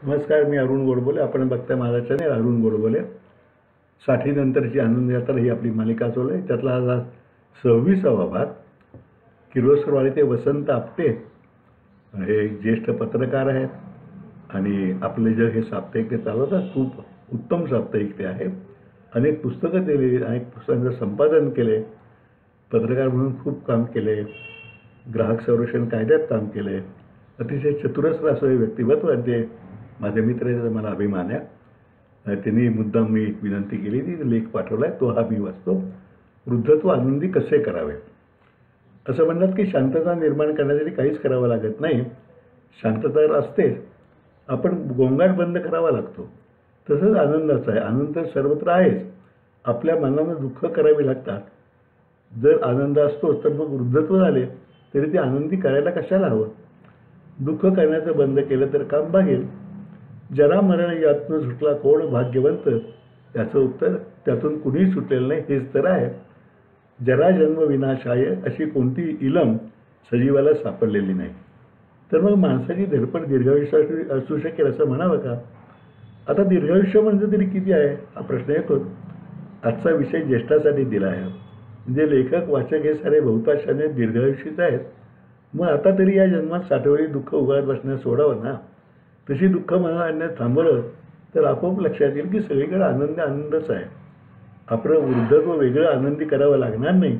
नमस्कार, मी अरुण गोडबोले. आपण बघताय माझा चॅनल अरुण गोडबोले. 60 नंतरची आनंद यात्रा ही आपली मालिका चालू आहे. त्यातला हा 26वा भाग. किर्लोस्करवाडी ते वसंत आपटे हे एक ज्येष्ठ पत्रकार आहेत आणि आपले जग हे साप्ताहिक ते चालवतात. खूप उत्तम साप्ताहिक ते आहे. अनेक पुस्तकं दिली, अनेक पुस्तकांचं संपादन केले, पत्रकार म्हणून खूप काम केले, ग्राहक संरक्षण कायद्यात काम केले. अतिशय चतुरस्र असं हे व्यक्तिमत्व आहे. ते माझे मित्र आहेत, मला अभिमान आहे. त्यांनी मुद्दाम मी विनंती केली ती लेख पाठवला आहे, तो हा मी वाचतो. वृद्धत्व आनंदी कसे करावे. असं म्हणतात की शांतता निर्माण करण्यासाठी काहीच करावं लागत नाही, शांतता असतेच, आपण गोंगाट बंद करावा लागतो. तसंच आनंदाचं आहे. आनंद सर्वत्र आहेच, आपल्या मनानं दुःख करावी लागतात. जर आनंद असतोच तर मग वृद्धत्व झाले तरी ते आनंदी करायला कशाला हवं. दुःख करण्याचं बंद केलं तर काम भागेल. जरा मरण यातनं सुटला कोण भाग्यवंत, याचं उत्तर त्यातून कुणीही सुटलेलं नाही, हेच तर आहे. जरा जन्म विनाशाय अशी कोणती इलम सजीवाला सापडलेली नाही. तर मग माणसाची धडपड दीर्घायुष्यासाठी असू शकेल असं म्हणावं का. आता दीर्घायुष्य म्हणजे तरी किती आहे हा प्रश्न येतो. आजचा विषय ज्येष्ठासाठी दिला आहे. म्हणजे लेखक वाचक हे सारे बहुतांशाने दीर्घायुषीच आहेत. मग आता तरी या जन्मात साठवलेली दुःख उगाळत बसण्यास सोडावं ना. तशी दुःख मनात आणण्यास थांबवलं तर आपोआप लक्षात येईल की सगळीकडे आनंदच आहे. आपलं वृद्धत्व वेगळं आनंदी करावं लागणार नाही,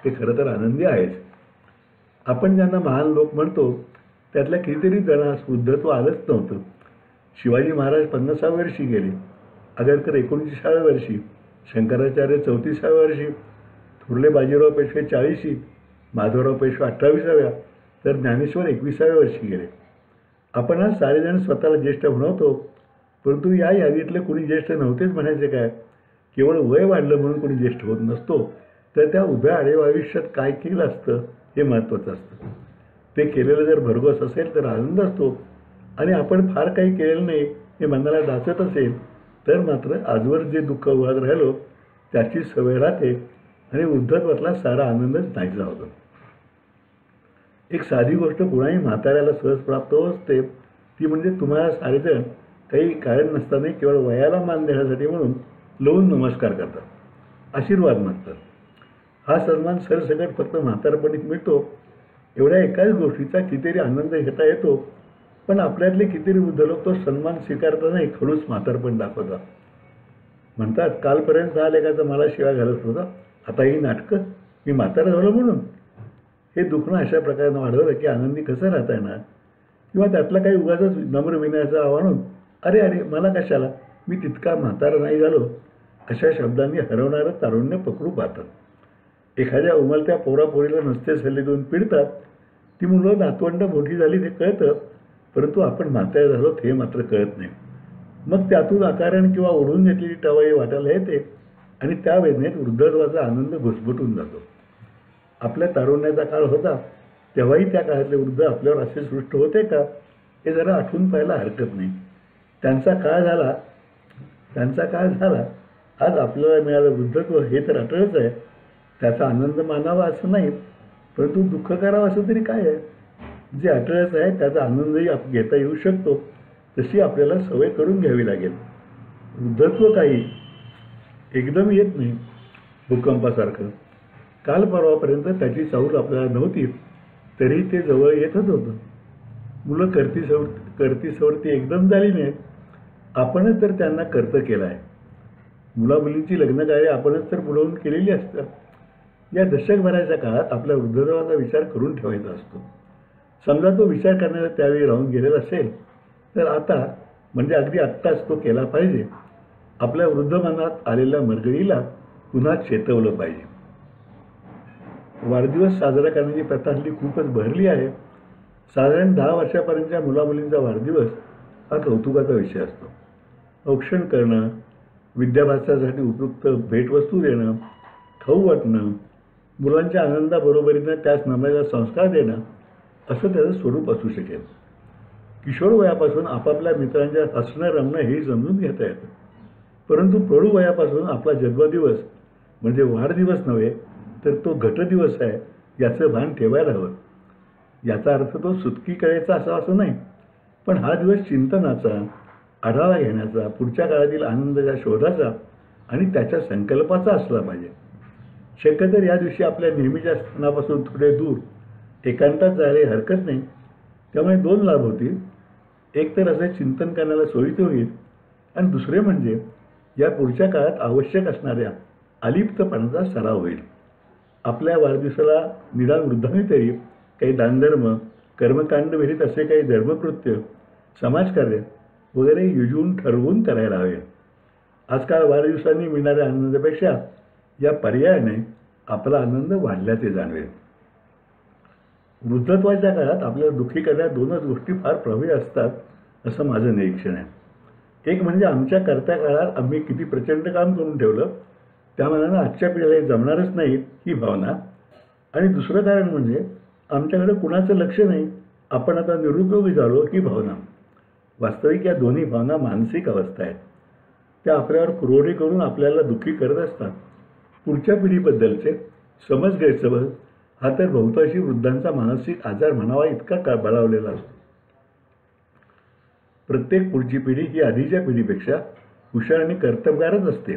ते खरं तर आनंदी आहेच. आपण ज्यांना महान लोक म्हणतो त्यातल्या कितीतरी जणांस वृद्धत्व आलंच नव्हतं. शिवाजी महाराज 50व्या वर्षी गेले, आगरकर 39व्या वर्षी, शंकराचार्य 34व्या वर्षी, थोरले बाजीराव पेशवे 40शी, माधवराव पेशवे 28व्या, तर ज्ञानेश्वर 21व्या वर्षी गेले. आपण आज सारेजण स्वतःला ज्येष्ठ म्हणवतो, परंतु या यादीतले कोणी ज्येष्ठ नव्हतेच म्हणायचे काय. केवळ वय वाढलं म्हणून कोणी ज्येष्ठ होत नसतो, तर त्या उभ्या आडीव आयुष्यात काय केलं असतं हे महत्त्वाचं असतं. ते केलेलं जर भरघोस असेल तर आनंद असतो, आणि आपण फार काही केलेलं नाही हे मनाला डाचत असेल तर मात्र आजवर जे दुःख उहात राहिलो त्याची सवय राहते आणि वृद्धत्वातला सारा आनंदच नाहीसा होतो. एक साधी गोष्ट कुणाही म्हाताऱ्याला सहज प्राप्त असते, ती म्हणजे तुम्हाला सारेजण काही कारण नसताना केवळ वयाला मान देण्यासाठी म्हणून लोन नमस्कार करतात, आशीर्वाद मागतात. हा सन्मान सरसकट फक्त म्हातारपणीत मिळतो. एवढ्या एकाच गोष्टीचा कितीतरी आनंद घेता येतो, पण आपल्यातले कितीतरी वृद्ध लोक तो सन्मान स्वीकारतानाही खडूस म्हातारपण दाखवतात. म्हणतात कालपर्यंत हा लेखाचा मला शिवाय घालत होता, आता ही नाटकं, मी म्हातारा झालो म्हणून. हे दुखणं अशा प्रकारे वाढवलं की आनंदी कसं राहता येणार. किंवा त्यातला काही उगाचच नम्र विनयाचं आव्हान, अरे अरे मला कशाला, मी तितका म्हातारा नाही झालो, अशा शब्दांनी हरवणारं तारुण्य पकडू पाहतात. एखाद्या उमलत्या पोरापोरीला नुसते सल्ले देऊन पिडतात. ती मुलं नातवंड मोठी झाली ते कळतं, परंतु आपण म्हातारे झालो हे मात्र कळत नाही. मग त्यातून आकारण किंवा ओढून घेतलेली टवाई वाटायला येते आणि त्या वेदनेत वृद्धत्वाचा आनंद घुसमटून जातो. आपल्या तारुण्याचा काळ होता तेव्हाही त्या काळातले वृद्ध आपल्यावर असे सृष्ट होते का, हे जरा आठवून पाहायला हरकत नाही. त्यांचा काळ झाला, आज आपल्याला मिळालं वृद्धत्व हे तर अटळच आहे. त्याचा आनंद मानावा असं नाही, परंतु दुःख करावं असं तरी काय आहे. जे अटळच आहे त्याचा आनंदही घेता येऊ शकतो, तशी आपल्याला सवय करून घ्यावी लागेल. वृद्धत्व काही एकदम येत नाही, भूकंपासारखं. काल परवापर्यंत त्याची चाहूल आपल्याला नव्हती, तरी ते जवळ येतच होतं. मुलं करती एकदम झाली नाहीत, आपणच तर त्यांना कर्त केलं आहे. मुलामुलींची लग्नकार्य आपणच तर बोलावून केलेली असतात. या दशकभराच्या काळात आपल्या वृद्धत्वाचा विचार करून ठेवायचा असतो. समजा तो विचार करण्याचा त्यावेळी राहून गेलेला असेल तर आता म्हणजे अगदी आत्ताच तो केला पाहिजे. आपल्या वृद्ध मनात आलेल्या मरगळीला पुन्हा चेतवलं पाहिजे. वाढदिवस साजरा करण्याची प्रथा हल्ली खूपच बहरली आहे. साधारण 10 वर्षापर्यंतच्या मुलामुलींचा वाढदिवस हा कौतुकाचा विषय असतो. औक्षण करणं, विद्याभ्यासासाठी उपयुक्त भेटवस्तू देणं, खाऊ वाटणं, मुलांच्या आनंदाबरोबरीनं त्यास नम्राचा संस्कार देणं, असं त्याचं स्वरूप असू शकेल. किशोर वयापासून आपापल्या मित्रांच्या हसणं रमणं हे समजून घेता येतं, परंतु प्रौढ वयापासून आपला जन्मदिवस म्हणजे वाढदिवस नव्हे तर तो घटदिवस आहे याचं भान ठेवायला हवं. याचा अर्थ तो सुटकी करायचा असा असं नाही, पण हा दिवस चिंतनाचा, आढावा घेण्याचा, पुढच्या काळातील आनंदाच्या शोधाचा आणि त्याच्या संकल्पाचा असला पाहिजे. शक्य तर या दिवशी आपल्या नेहमीच्या स्थानापासून थोडे दूर एकांतात जायला हरकत नाही. त्यामुळे 2 लाभ होतील. एक तर असे चिंतन करण्याला सोयीचे होईल आणि दुसरे म्हणजे या पुढच्या काळात आवश्यक असणाऱ्या अलिप्तपणाचा सराव होईल. आपल्या वाढदिवसाला निदान वृद्धांनी तरी काही दानधर्म, कर्मकांड विहित असे काही धर्मकृत्य, समाजकार्य वगैरे योजून ठरवून करायला हवे. आजकाल वाढदिवसांनी मिळणाऱ्या आनंदापेक्षा या पर्यायाने आपला आनंद वाढल्याचे जाणवेल. वृद्धत्वाच्या काळात आपल्याला दुःखी करणाऱ्या 2च गोष्टी फार प्रभावी असतात असं माझं निरीक्षण आहे. एक म्हणजे आमच्या करत्या काळात आम्ही किती प्रचंड काम करून ठेवलं, त्या मनानं आजच्या पिढीला हे जमणारच नाही ही भावना. आणि दुसरं कारण म्हणजे आमच्याकडे कुणाचं लक्ष नाही, आपण आता निरुपयोगी झालो ही भावना. वास्तविक या दोन्ही भावना मानसिक अवस्था आहेत. त्या आपल्यावर कुरवडी करून आपल्याला दुःखी करत असतात. पुढच्या पिढीबद्दलचे समज गैरसमज हा तर बहुतांशी वृद्धांचा मानसिक आजार म्हणावा इतका बळावलेला असतो. प्रत्येक पुढची पिढी ही आधीच्या पिढीपेक्षा हुशार आणि कर्तबगारच असते.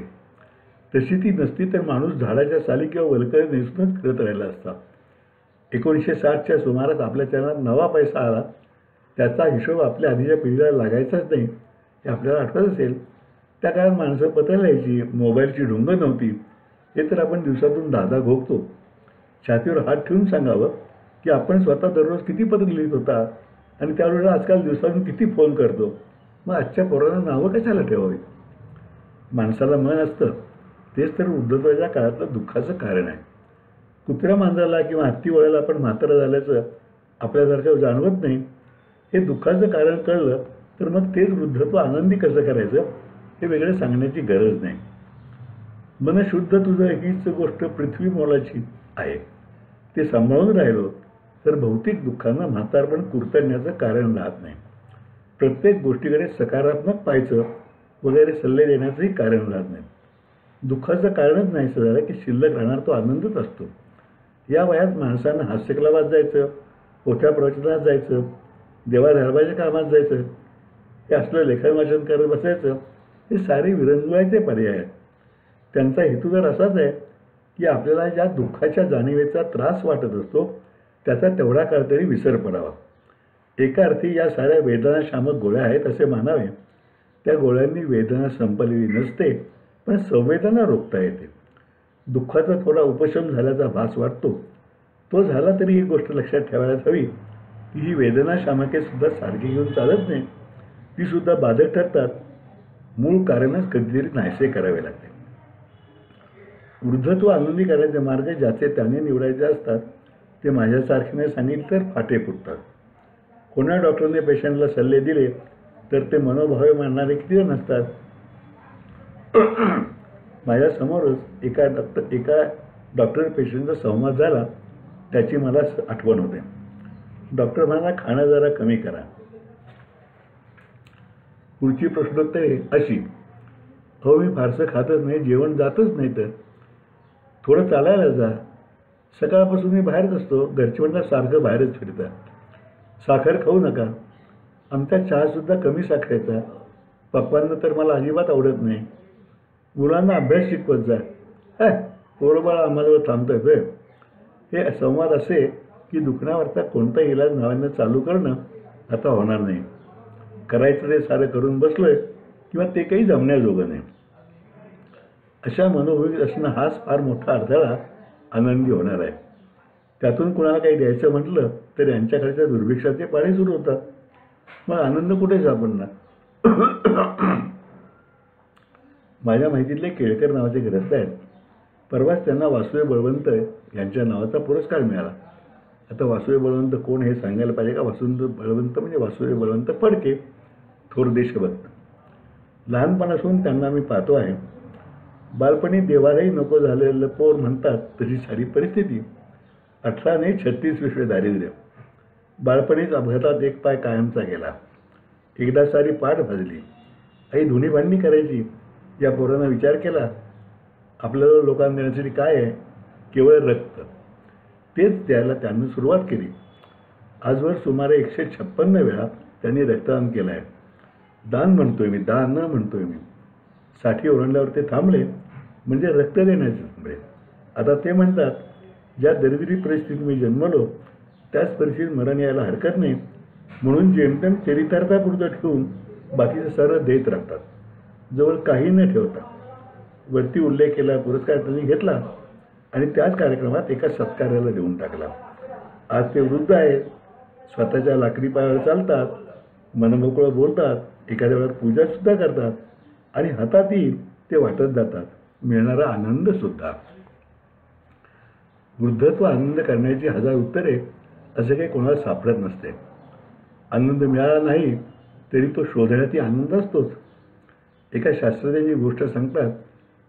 तशी ती नसती तर माणूस झाडाच्या साली किंवा वलकरी नेसूनच फिरत राहिला असता. 1960च्या सुमारास आपल्या चरणात नवा पैसा आला, त्याचा हिशोब आपल्या आधीच्या पिढीला लागायचाच नाही हे आपल्याला आठवत असेल. त्या काळात माणसं पत्र लिहायची, मोबाईलची ढुंग नव्हती. हे तर आपण दिवसातून 10 घोकतो. छातीवर हात ठेवून सांगावं की आपण स्वतः दररोज किती पत्र लिहित होता आणि त्यावेळेला आजकाल दिवसातून किती फोन करतो. मग आजच्या पोरांना नावं कशाला ठेवावी. माणसाला मन असतं तेच तर वृद्धत्वाच्या काळातलं दुःखाचं कारण आहे. कुत्र्या मांजराला किंवा हत्ती वळायला आपण म्हातारं झाल्याचं आपल्यासारखं जाणवत नाही. हे दुःखाचं कारण कळलं तर मग तेच वृद्धत्व आनंदी कसं करायचं हे वेगळं सांगण्याची गरज नाही. मन शुद्ध तुझं हीच गोष्ट पृथ्वी मोलाची आहे. ते सांभाळून राहिलो तर भौतिक दुःखांना म्हातारपण कुरतडण्याचं कारण राहत नाही. प्रत्येक गोष्टीकडे सकारात्मक पाहायचं वगैरे सल्ले देण्याचंही कारण राहत नाही. दुःखाचं कारणच नाही झालं की शिल्लक राहणार तो आनंदच असतो. या वयात माणसानं हास्यकलावात जायचं, मोठ्या प्रवचनात जायचं, देवाधर्माच्या कामात जायचं, हे असलं लेखन वाचन करत बसायचं, हे सारे विरंगुळायचे पर्याय आहेत. त्यांचा हेतू तर असाच आहे की आपल्याला ज्या दुःखाच्या जाणीवेचा त्रास वाटत असतो त्याचा तेवढा काळ तरी विसर पडावा. एका अर्थी या साऱ्या वेदनाशामक गोळ्या आहेत असे मानावे. त्या गोळ्यांनी वेदना संपलेली नसते, पण संवेदना रोखता येते. दुःखाचा थोडा उपशम झाल्याचा भास वाटतो. तो झाला तरी ही गोष्ट लक्षात ठेवायलाच हवी की ही वेदनाशामकेसुद्धा सारखी घेऊन चालत नाही. तीसुद्धा बाधक ठरतात. मूळ कारणच कधीतरी नाहीसे करावे लागते. वृद्धत्व आनंदी करायचे मार्ग ज्याचे त्याने निवडायचे असतात ते माझ्यासारख्याने सांगितले तर फाटे फुटतात. कोणा डॉक्टरने पेशंटला सल्ले दिले तर ते मनोभावे मानणारे किती जण असतात. माझ्यासमोरच एका डॉक्टर पेशंटचा संवाद झाला. त्याची मला आठवण होते. डॉक्टर म्हणाला, खाणं जरा कमी करा. पुढची प्रश्नोत्तरे अशी, हो मी फारसं खातच नाही, जेवण जातच नाही, तर थोडं चालायला जा. सकाळपासून मी बाहेरच असतो. घरची म्हणतात सारखं बाहेरच फिरतात. साखर खाऊ नका. आमचा चहासुद्धा कमी साखरेचा. पक्वांना तर मला अजिबात आवडत नाही. मुलांना अभ्यास शिकवत जा. पोरं बाळ आम्हाला थांबतं आहे. हे संवाद असे की दुखण्यावरचा कोणता इलाज नव्यानं चालू करणं आता होणार नाही. करायचं ते सारं करून बसलोय किंवा ते काही जमण्याजोगं नाही. अशा मनोभाविक असणं हाच फार मोठा अडथळा आनंदी होणार आहे. त्यातून कुणाला काही द्यायचं म्हटलं तर यांच्याकडच्या दुर्भिक्षाचे पाळे सुरू होतात. मग आनंद कुठे सापडणार. माझ्या माहितीतले केळकर नावाचे ग्रस्त आहेत. परवाच त्यांना वासुदेव बळवंत यांच्या नावाचा पुरस्कार मिळाला. आता वासुदेव बळवंत कोण हे सांगायला पाहिजे का. वासुदेव बळवंत म्हणजे वासुदेव बळवंत फडके, थोर देशभक्त. लहानपणापासून त्यांना मी पाहतो आहे. बालपणी देवालाही नको झालेलं पोर म्हणतात तशी सारी परिस्थिती. 18 नाही 36 विश्व दारिद्र्य. बालपणीच अपघातात एक पाय कायमचा गेला. एकदा सारी पाठ भाजली. आई धुणी भांडणी करायची. या पोरांना विचार केला आपल्याला लोकांना देण्यासाठी काय आहे, केवळ रक्त. तेच द्यायला त्यांनी सुरुवात केली. आजवर सुमारे 156 वेळा त्यांनी रक्तदान केलं आहे. दान म्हणतोय मी, दान न म्हणतोय मी. साठी ओरडल्यावर ते थांबले, म्हणजे रक्त देण्याचे थांबले. आता ते म्हणतात, ज्या दरिद्री परिस्थितीत मी जन्मलो त्याच परिस्थितीत मरण यायला हरकत नाही, म्हणून जेमतेम चरितार्थापुरतं ठेवून बाकीचं सर्व देत राहतात, जवळ काही न ठेवता. वरती उल्लेख केला, पुरस्कार त्यांनी घेतला आणि त्याच कार्यक्रमात एका सत्कार्याला देऊन टाकला. आज ते वृद्ध आहेत, स्वतःच्या लाकडी पायावर चालतात, मनमोकळं बोलतात, एखाद्या वेळात पूजासुद्धा करतात आणि हातातही ते वाटत जातात, मिळणारा आनंदसुद्धा. वृद्धत्व आनंद करण्याची हजार उत्तरे असे काही कोणाला सापडत नसते. आनंद मिळाला नाही तरी तो शोधण्यातही आनंद असतोच. एका शास्त्रज्ञाची गोष्ट सांगतात,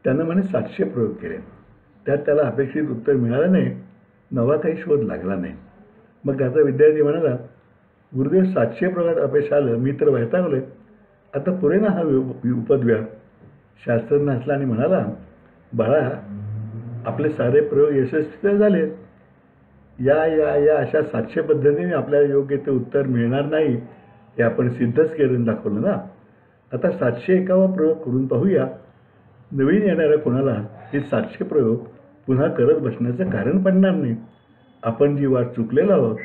त्यानं म्हणे 700 प्रयोग केले, त्यात त्याला अपेक्षित उत्तर मिळालं नाही, नवा काही शोध लागला नाही. मग त्याचा विद्यार्थी म्हणाला, गुरुदेव 700 प्रयोगात अपयश आलं, मी तर वैतागलोय, आता पुरे ना हा उपद्व्याप. शास्त्रज्ञ हसला आणि म्हणाला, बाळा, आपले सारे प्रयोग यशस्वी झाले. या या या अशा 700 पद्धतीने आपल्याला योग्य ते उत्तर मिळणार नाही हे आपण सिद्धच करून दाखवलं ना. आता 701वा प्रयोग करून पाहूया. नवीन येणाऱ्या कोणाला हे 700 प्रयोग पुन्हा करत बसण्याचं कारण पडणार नाही. आपण जी वाट चुकलेलो आहोत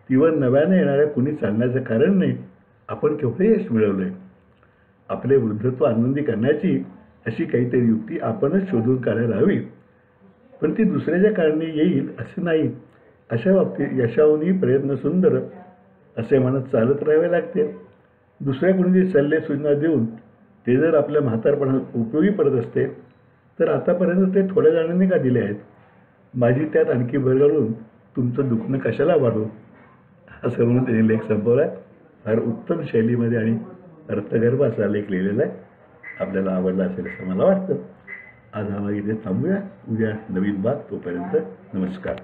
तीवर नव्याने येणाऱ्या कुणी चालण्याचं कारण नाही. आपण केवढे यश मिळवलंय. आपले वृद्धत्व आनंदी करण्याची अशी काहीतरी युक्ती आपणच शोधून काढायला हवी, पण ती दुसऱ्याच्या कारणे येईल असं नाही. अशा बाबतीत यशाहूनही प्रयत्न सुंदर असे म्हणत चालत राहावे लागते. दुसऱ्या कोणीतरी सल्ले सूचना देऊन ते जर आपल्या म्हातारपणात उपयोगी पडत असते तर आतापर्यंत ते थोड्या जणांनी का दिले आहेत. माझी त्यात आणखी भर घालून तुमचं दुखणं कशाला वाढू, असं म्हणून त्यांनी लेख संपवला. फार उत्तम शैलीमध्ये आणि अर्थगर्भ असा लेख लिहिलेला आहे. आपल्याला आवडला असेल असं मला वाटतं. आज हा इथे थांबूया. उद्या नवीन बात. तोपर्यंत नमस्कार.